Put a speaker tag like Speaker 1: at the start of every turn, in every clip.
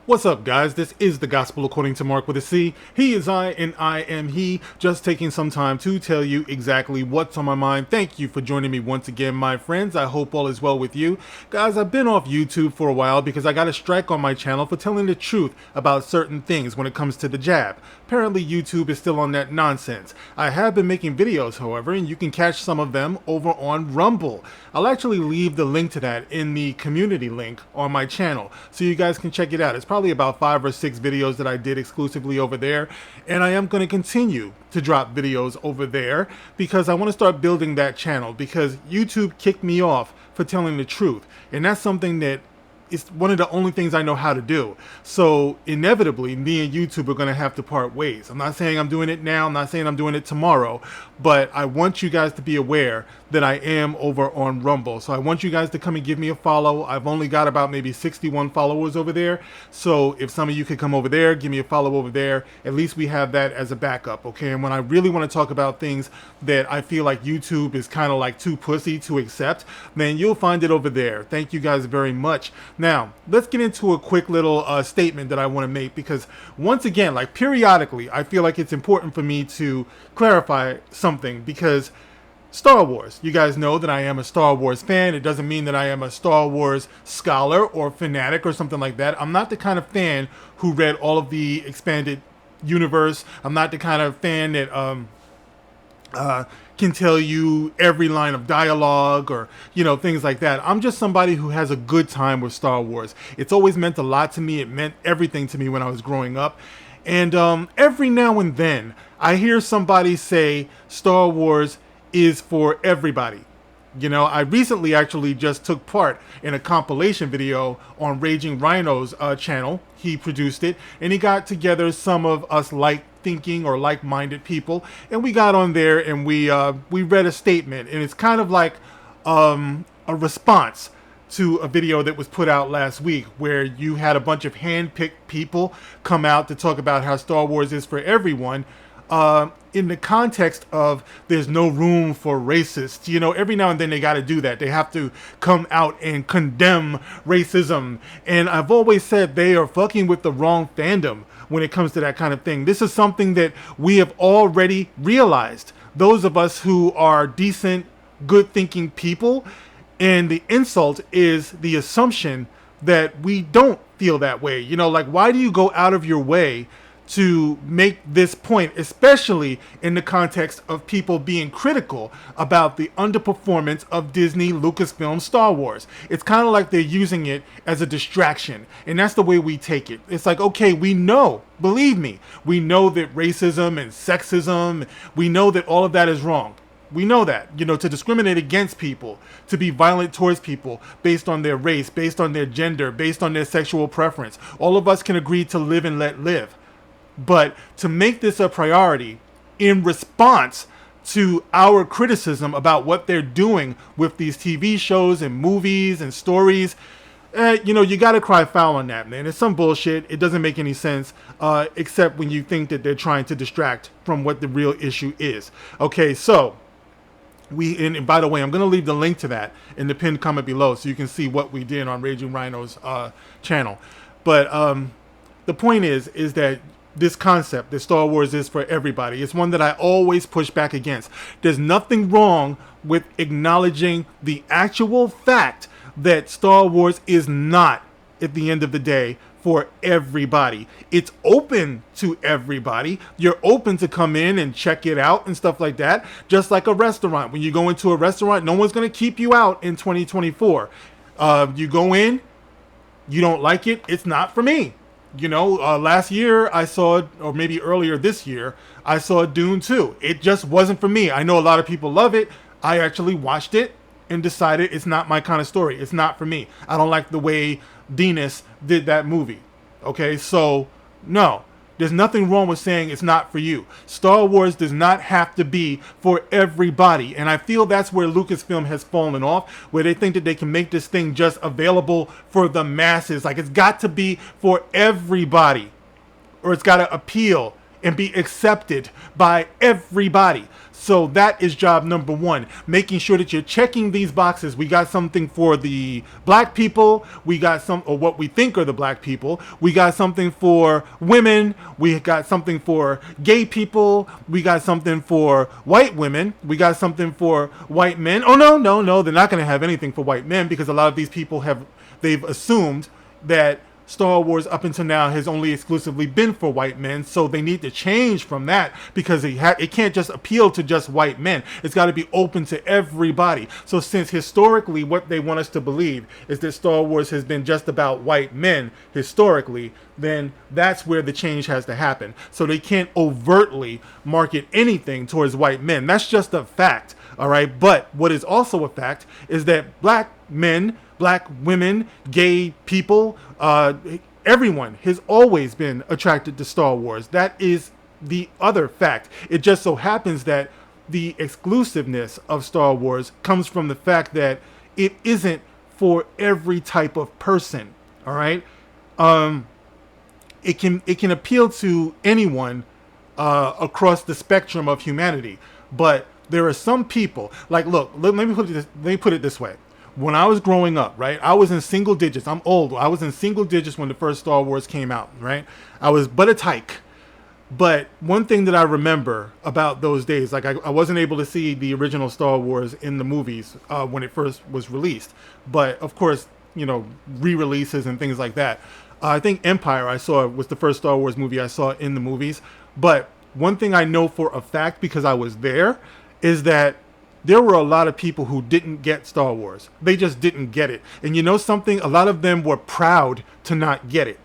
Speaker 1: What's up, guys? This is the Gospel According to Mark with a C. He is I, and I am he. Just taking some time to tell you exactly what's on my mind. Thank you for joining me once again, my friends. I hope all is well with you. Guys, I've been off YouTube for a while because I got a strike on my channel for telling the truth about certain things when it comes to the jab. Apparently, YouTube is still on that nonsense. I have been making videos, however, and you can catch some of them over on Rumble. I'll actually leave the link to that in the community link on my channel, so you guys can check it out. It's probably about 5 or 6 videos that I did exclusively over there, and I am going to continue to drop videos over there because I want to start building that channel, because YouTube kicked me off for telling the truth, and that's something that it's one of the only things I know how to do. So inevitably, me and YouTube are going to have to part ways. I'm not saying I'm doing it now. I'm not saying I'm doing it tomorrow. But I want you guys to be aware that I am over on Rumble. So I want you guys to come and give me a follow. I've only got about maybe 61 followers over there. So if some of you could come over there, give me a follow over there, at least we have that as a backup, okay? And when I really want to talk about things that I feel like YouTube is kind of like too pussy to accept, then you'll find it over there. Thank you guys very much. Now, let's get into a quick little statement that I want to make, because once again, like periodically, I feel like it's important for me to clarify something, because Star Wars, you guys know that I am a Star Wars fan. It doesn't mean that I am a Star Wars scholar or fanatic or something like that. I'm not the kind of fan who read all of the expanded universe. I'm not the kind of fan that can tell you every line of dialogue or, you know, things like that. I'm just somebody who has a good time with Star Wars. It's always meant a lot to me. It meant everything to me when I was growing up. And every now and then I hear somebody say Star Wars is for everybody. You know, I recently actually just took part in a compilation video on Raging Rhino's channel. He produced it, and he got together some of us like-thinking or like-minded people, and we got on there and we read a statement, and it's kind of like a response to a video that was put out last week, where you had a bunch of hand-picked people come out to talk about how Star Wars is for everyone. In the context of there's no room for racists. You know, every now and then they got to do that. They have to come out and condemn racism. And I've always said they are fucking with the wrong fandom when it comes to that kind of thing. This is something that we have already realized. Those of us who are decent, good thinking people. And the insult is the assumption that we don't feel that way. You know, like, why do you go out of your way to make this point, especially in the context of people being critical about the underperformance of Disney, Lucasfilm, Star Wars? It's kind of like they're using it as a distraction, and that's the way we take it. It's like, okay, we know, believe me, we know that racism and sexism, we know that all of that is wrong. We know that, you know, to discriminate against people, to be violent towards people based on their race, based on their gender, based on their sexual preference. All of us can agree to live and let live. But to make this a priority in response to our criticism about what they're doing with these TV shows and movies and stories, you know, you gotta cry foul on that, man. It's some bullshit. It doesn't make any sense, except when you think that they're trying to distract from what the real issue is. Okay, so and by the way, I'm going to leave the link to that in the pinned comment below so you can see what we did on Raging Rhino's channel. But the point is that this concept that Star Wars is for everybody is one that I always push back against. There's nothing wrong with acknowledging the actual fact that Star Wars is not, at the end of the day, for everybody. It's open to everybody. You're open to come in and check it out and stuff like that. Just like a restaurant. When you go into a restaurant, no one's going to keep you out in 2024. You go in, you don't like it, it's not for me. You know, last year I saw, or maybe earlier this year, I saw Dune 2. It just wasn't for me. I know a lot of people love it. I actually watched it and decided it's not my kind of story. It's not for me. I don't like the way Denis did that movie. Okay, so no, there's nothing wrong with saying it's not for you. Star Wars does not have to be for everybody. And I feel that's where Lucasfilm has fallen off, where they think that they can make this thing just available for the masses. Like, it's got to be for everybody, or it's got to appeal and be accepted by everybody. So that is job number one, making sure that you're checking these boxes. We got something for the black people. We got some, or what we think are the black people. We got something for women. We got something for gay people. We got something for white women. We got something for white men. Oh, no. They're not going to have anything for white men, because a lot of these people they've assumed that Star Wars up until now has only exclusively been for white men, so they need to change from that, because it can't just appeal to just white men. It's got to be open to everybody. So since historically what they want us to believe is that Star Wars has been just about white men historically, then that's where the change has to happen. So they can't overtly market anything towards white men. That's just a fact, all right? But what is also a fact is that black men, black women, gay people, everyone has always been attracted to Star Wars. That is the other fact. It just so happens that the exclusiveness of Star Wars comes from the fact that it isn't for every type of person. All right, it can appeal to anyone across the spectrum of humanity, but there are some people. Like, look, let me put it this way. When I was growing up, right, I was in single digits. I'm old. I was in single digits when the first Star Wars came out, right? I was but a tyke. But one thing that I remember about those days, like I wasn't able to see the original Star Wars in the movies when it first was released. But of course, re-releases and things like that. I think Empire I saw was the first Star Wars movie I saw in the movies. But one thing I know for a fact, because I was there, is that there were a lot of people who didn't get Star Wars. They just didn't get it. And you know something? A lot of them were proud to not get it.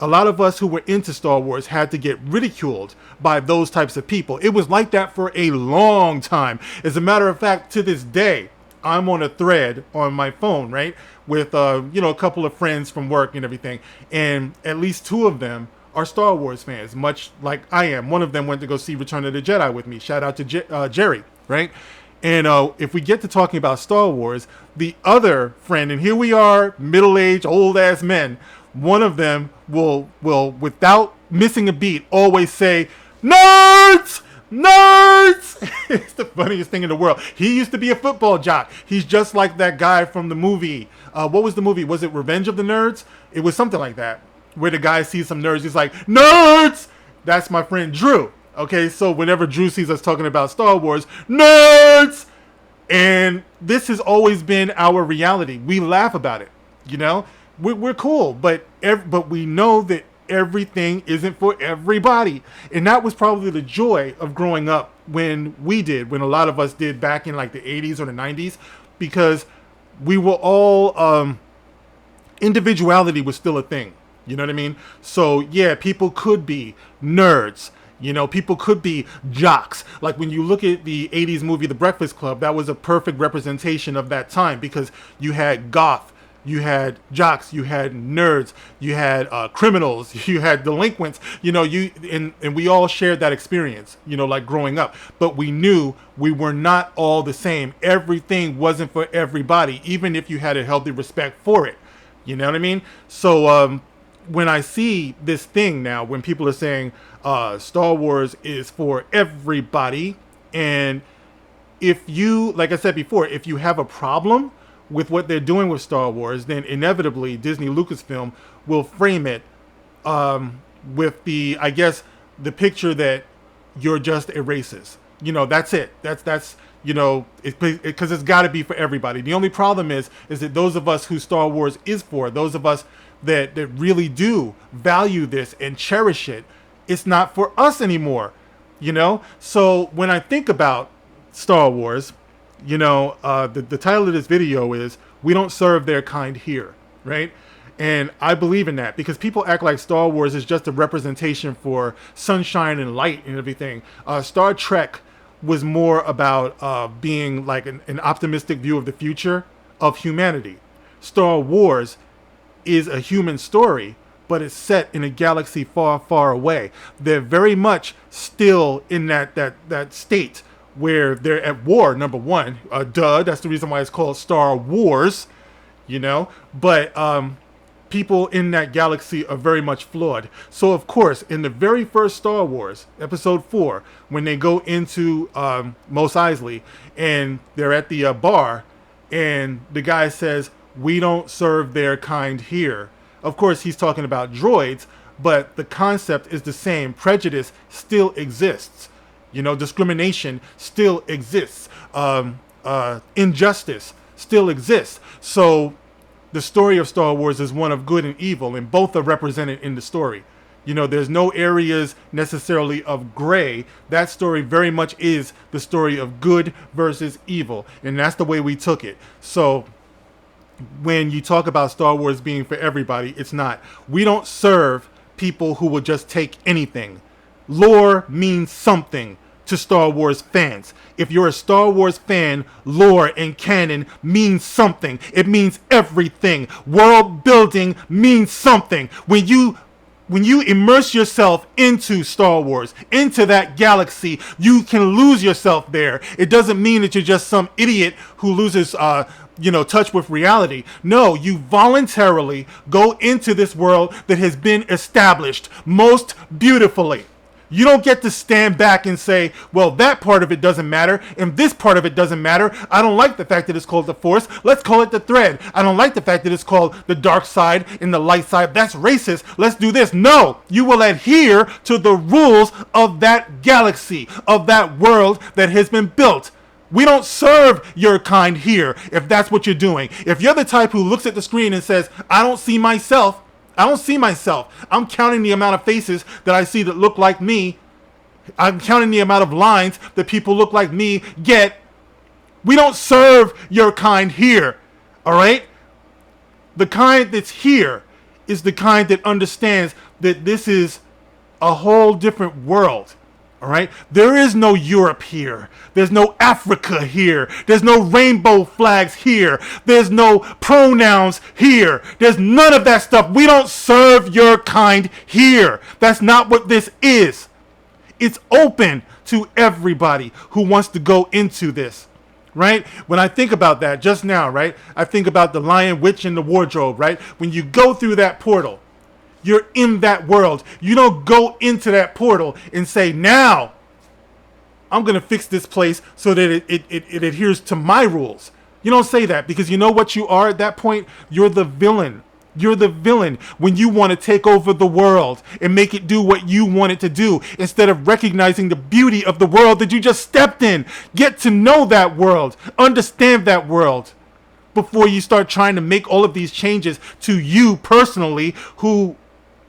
Speaker 1: A lot of us who were into Star Wars had to get ridiculed by those types of people. It was like that for a long time. As a matter of fact, to this day, I'm on a thread on my phone, right, with a couple of friends from work and everything. And at least two of them are Star Wars fans, much like I am. One of them went to go see Return of the Jedi with me. Shout out to Jerry, right? And if we get to talking about Star Wars, the other friend, and here we are, middle-aged, old-ass men, one of them will, without missing a beat, always say, "Nerds! Nerds!" It's the funniest thing in the world. He used to be a football jock. He's just like that guy from the movie. What was the movie? Was it Revenge of the Nerds? It was something like that, where the guy sees some nerds. He's like, "Nerds!" That's my friend Drew. Okay, so whenever Drew sees us talking about Star Wars, nerds! And this has always been our reality. We laugh about it, We're cool, but we know that everything isn't for everybody. And that was probably the joy of growing up when a lot of us did back in like the 80s or the 90s, because we were all, individuality was still a thing. You know what I mean? So yeah, people could be nerds. People could be jocks. Like when you look at the 80s movie The Breakfast Club, that was a perfect representation of that time, because you had goth, you had jocks, you had nerds, you had criminals, you had delinquents, and we all shared that experience, like growing up. But we knew we were not all the same. Everything wasn't for everybody, even if you had a healthy respect for it. You know what I mean? So when I see this thing now, when people are saying Star Wars is for everybody, and if you, like I said before, if you have a problem with what they're doing with Star Wars, then inevitably Disney Lucasfilm will frame it with the picture that you're just a racist. That's it. That's because it's got to be for everybody. The only problem is that those of us who Star Wars is for, those of us that really do value this and cherish it, it's not for us anymore, So when I think about Star Wars, the title of this video is "We Don't Serve Their Kind Here," right? And I believe in that, because people act like Star Wars is just a representation for sunshine and light and everything. Star Trek was more about being like an optimistic view of the future of humanity. Star Wars is a human story, but it's set in a galaxy far, far away. They're very much still in that state where they're at war, number one. That's the reason why it's called Star Wars, But people in that galaxy are very much flawed. So, of course, in the very first Star Wars, Episode 4, when they go into Mos Eisley and they're at the bar, and the guy says, "We don't serve their kind here." Of course, he's talking about droids, but the concept is the same. Prejudice still exists. You know, discrimination still exists. Injustice still exists. So the story of Star Wars is one of good and evil, and both are represented in the story. You know, there's no areas necessarily of gray. That story very much is the story of good versus evil, and that's the way we took it. So when you talk about Star Wars being for everybody, it's not. We don't serve people who will just take anything. Lore means something to Star Wars fans. If you're a Star Wars fan, lore and canon means something. It means everything. World building means something. When you immerse yourself into Star Wars, into that galaxy, you can lose yourself there. It doesn't mean that you're just some idiot who loses touch with reality. No, you voluntarily go into this world that has been established most beautifully. You don't get to stand back and say, well, that part of it doesn't matter, and this part of it doesn't matter. I don't like the fact that it's called the Force. Let's call it the Thread. I don't like the fact that it's called the dark side and the light side. That's racist. Let's do this. No, you will adhere to the rules of that galaxy, of that world that has been built. We don't serve your kind here if that's what you're doing. If you're the type who looks at the screen and says, I don't see myself, I'm counting the amount of faces that I see that look like me. I'm counting the amount of lines that people look like me get. We don't serve your kind here, all right? The kind that's here is the kind that understands that this is a whole different world. All right. There is no Europe here. There's no Africa here. There's no rainbow flags here. There's no pronouns here. There's none of that stuff. We don't serve your kind here. That's not what this is. It's open to everybody who wants to go into this. Right? When I think about that just now, right? I think about the Lion, Witch, and the Wardrobe, right? When you go through that portal, you're in that world. You don't go into that portal and say, now I'm going to fix this place so that it adheres to my rules. You don't say that, because you know what you are at that point? You're the villain. You're the villain when you want to take over the world and make it do what you want it to do, instead of recognizing the beauty of the world that you just stepped in. Get to know that world. Understand that world before you start trying to make all of these changes to you personally, who,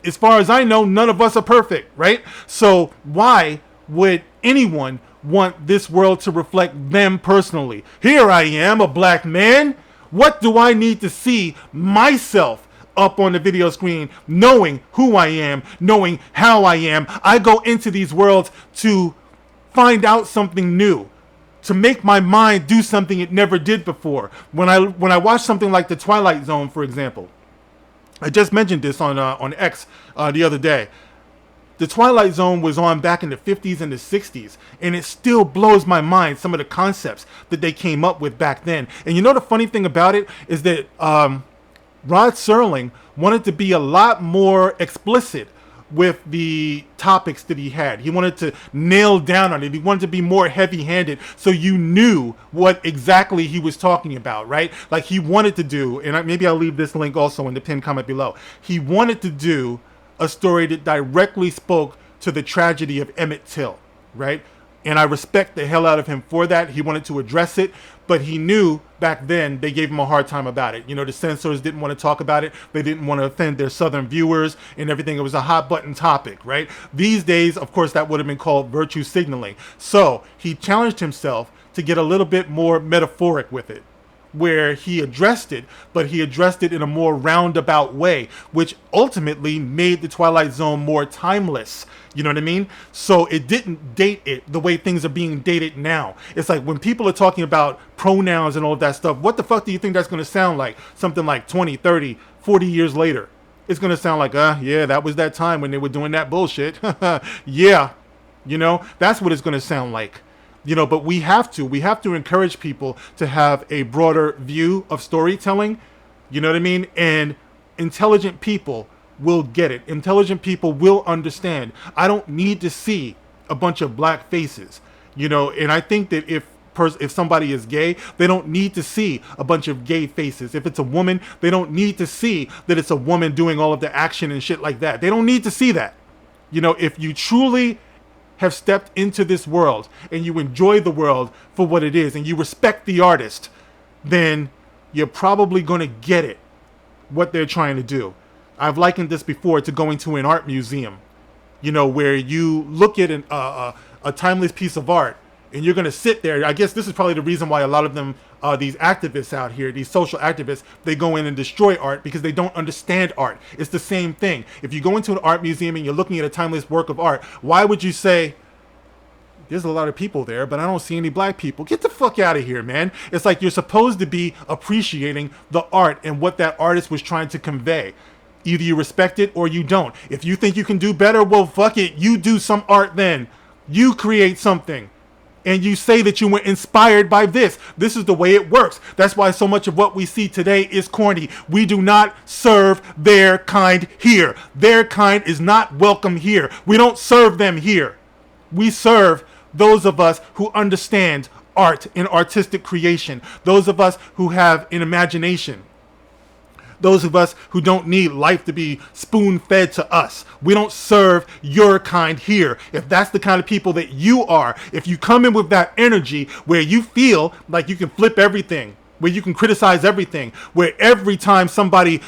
Speaker 1: as far as I know, none of us are perfect, right? So why would anyone want this world to reflect them personally? Here I am, a black man. What do I need to see myself up on the video screen, knowing who I am, knowing how I am? I go into these worlds to find out something new, to make my mind do something it never did before. When I watch something like the Twilight Zone, for example, I just mentioned this on X the other day. The Twilight Zone was on back in the 50s and the 60s, and it still blows my mind, some of the concepts that they came up with back then. And you know the funny thing about it is that Rod Serling wanted to be a lot more explicit with the topics that he had. He wanted to nail down on it. He wanted to be more heavy-handed, so you knew what exactly he was talking about, right? Like he wanted to do, and maybe I'll leave this link also in the pinned comment below. He wanted to do a story that directly spoke to the tragedy of Emmett Till, right? And I respect the hell out of him for that. He wanted to address it, but he knew back then they gave him a hard time about it. You know, the censors didn't want to talk about it. They didn't want to offend their Southern viewers and everything. It was a hot button topic, right? These days, of course, that would have been called virtue signaling. So he challenged himself to get a little bit more metaphoric with it, where he addressed it, but he addressed it in a more roundabout way, which ultimately made the Twilight Zone more timeless. You know what I mean? So it didn't date it the way things are being dated now. It's like when people are talking about pronouns and all of that stuff, what the fuck do you think that's going to sound like? Something like 20, 30, 40 years later. It's going to sound like, yeah, that was that time when they were doing that bullshit. Yeah, you know, that's what it's going to sound like. You know, but we have to encourage people to have a broader view of storytelling. You know what I mean? And intelligent people will get it. Intelligent people will understand. I don't need to see a bunch of black faces, and I think that if somebody is gay, they don't need to see a bunch of gay faces. If it's a woman, they don't need to see that it's a woman doing all of the action and shit like that. They don't need to see that. If you truly have stepped into this world and you enjoy the world for what it is and you respect the artist, then you're probably going to get it, what they're trying to do. I've likened this before to going to an art museum, where you look at a timeless piece of art and you're going to sit there. I guess this is probably the reason why a lot of them, these activists out here, these social activists, they go in and destroy art because they don't understand art. It's the same thing. If you go into an art museum and you're looking at a timeless work of art, why would you say, there's a lot of people there, but I don't see any black people? Get the fuck out of here, man. It's like you're supposed to be appreciating the art and what that artist was trying to convey. Either you respect it or you don't. If you think you can do better, well, fuck it. You do some art then. You create something. And you say that you were inspired by this. This is the way it works. That's why so much of what we see today is corny. We do not serve their kind here. Their kind is not welcome here. We don't serve them here. We serve those of us who understand art and artistic creation. Those of us who have an imagination. Those of us who don't need life to be spoon-fed to us. We don't serve your kind here. If that's the kind of people that you are, if you come in with that energy where you feel like you can flip everything, where you can criticize everything, where every time somebody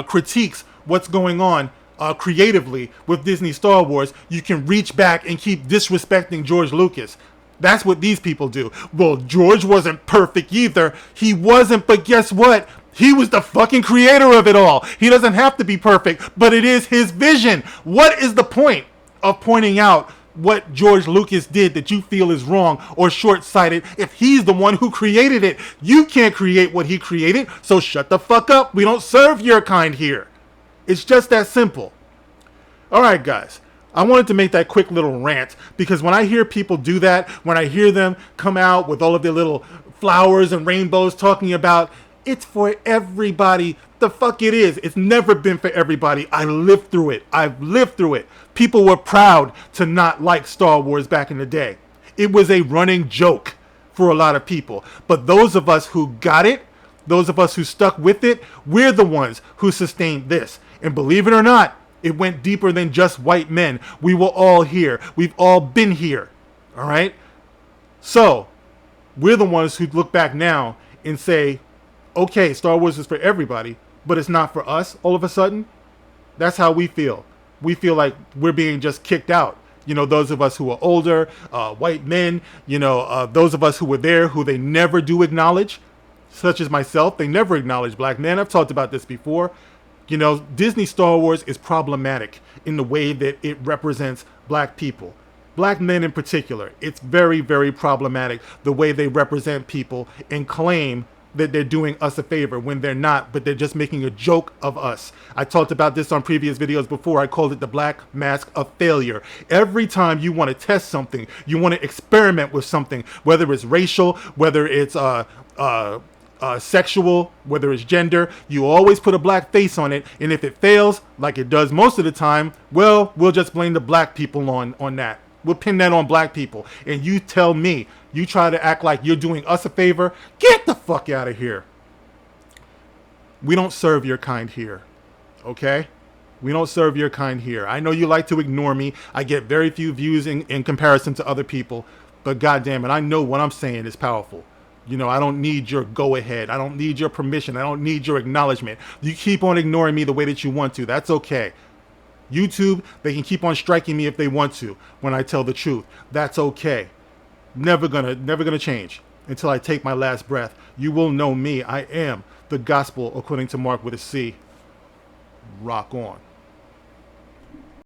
Speaker 1: critiques what's going on creatively with Disney Star Wars, you can reach back and keep disrespecting George Lucas. That's what these people do. Well, George wasn't perfect either. He wasn't, but guess what? He was the fucking creator of it all. He doesn't have to be perfect, but it is his vision. What is the point of pointing out what George Lucas did that you feel is wrong or short-sighted if he's the one who created it? You can't create what he created, so shut the fuck up. We don't serve your kind here. It's just that simple. All right, guys. I wanted to make that quick little rant because when I hear people do that, when I hear them come out with all of their little flowers and rainbows talking about it's for everybody, the fuck it is. It's never been for everybody. I lived through it. I've lived through it. People were proud to not like Star Wars back in the day. It was a running joke for a lot of people. But those of us who got it, those of us who stuck with it, we're the ones who sustained this. And believe it or not, it went deeper than just white men. We were all here. We've all been here. All right? So, we're the ones who look back now and say, okay, Star Wars is for everybody, but it's not for us all of a sudden. That's how we feel. We feel like we're being just kicked out. Those of us who are older, white men, those of us who were there who they never do acknowledge, such as myself. They never acknowledge black men. I've talked about this before. Disney Star Wars is problematic in the way that it represents black people. Black men in particular. It's very, very problematic the way they represent people and claim that they're doing us a favor when they're not, but they're just making a joke of us. I talked about this on previous videos before. I called it the black mask of failure. Every time you want to test something, you want to experiment with something, whether it's racial, whether it's sexual, whether it's gender, you always put a black face on it. And if it fails, like it does most of the time, well, we'll just blame the black people on that. We'll pin that on black people. And you tell me, you try to act like you're doing us a favor, get the fuck out of here. We don't serve your kind here. Okay? We don't serve your kind here. I know you like to ignore me. I get very few views in comparison to other people. But goddamn it, I know what I'm saying is powerful. I don't need your go-ahead. I don't need your permission. I don't need your acknowledgement. You keep on ignoring me the way that you want to. That's okay. YouTube, they can keep on striking me if they want to when I tell the truth. That's okay. Never gonna change until I take my last breath. You will know me. I am the gospel according to Mark with a C. Rock on.